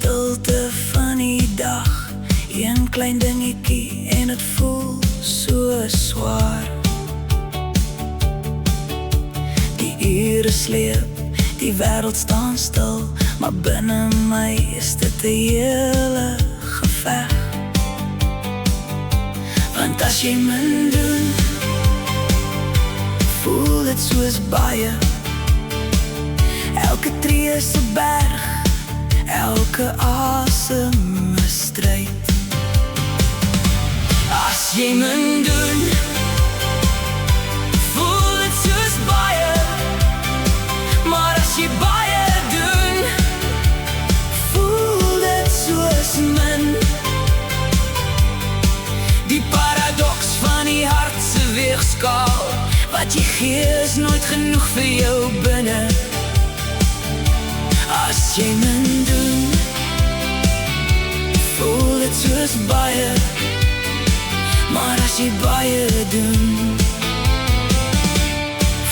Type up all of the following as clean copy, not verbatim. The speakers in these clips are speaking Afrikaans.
stilte van die dag, een klein dingetjie en het voel so swaar. Die ure sleep, die wêreld staan stil, maar binne my is dit 'n hele geveg. Want as jy min doen, voel dit soos baie. Elke tree is 'n berg, elke asem 'n stryd. As jy min doen, voel dit soos baie. Maar as jy baie doen, voel dit soos min. Die paradoks van die hart se weegskaal, wat jy gee is nooit genoeg vir jou binne. As jy min doen, voel dit soos baie. Maar as jy baie doen,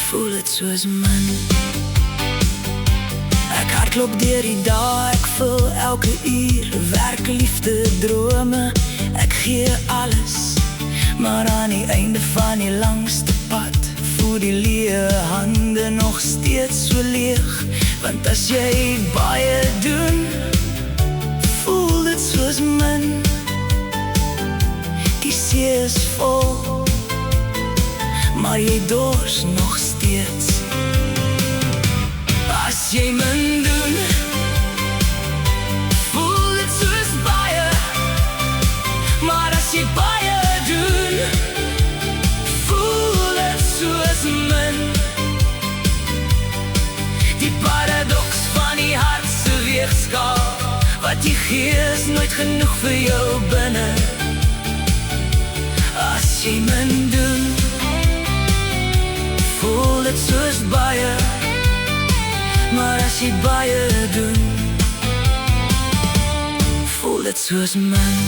voel dit soos min. Ek hardloop deur die dag, ek vul elke uur, werk, liefde, drome. Ek gee alles, maar aan die einde van die langste pad voel die leë hande nog steeds so leeg. Want as jy baie doen, voel dit soos min. Die see is vol, maar jy dors nog steeds. As jy min doen, voel dit soos baie. Maar as jy baie doen, voel dit soos min. Die paradoks van die hart se weegskaal, wat jy gee is nooit genoeg vir jou binne. As jy min doen, voel dit soos baie. Maar as jy baie doen, voel dit soos min.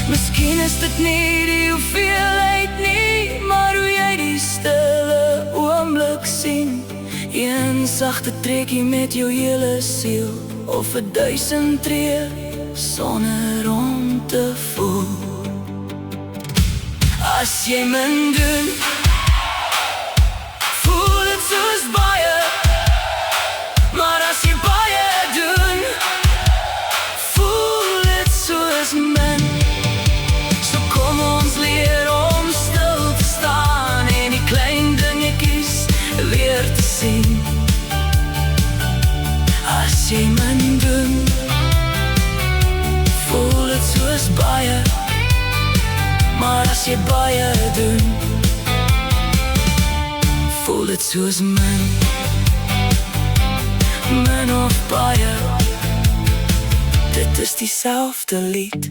Miskien is dit nie die hoeveelheid nie, maar hoe jy die stille oomblik sien. Een sagte trekkie met jou hele siel, of 1000 tree sonder om te voel. As jy min doen, voel dit soos baie. Maar as jy baie doen, voel dit soos min. So kom ons leer om stil te staan en die klein dingetjies weer te sien. As jy min doen, voel dit soos baie. Maar as jy baie doen, voel dit soos min. Min of baie, dit is dieselfde lied.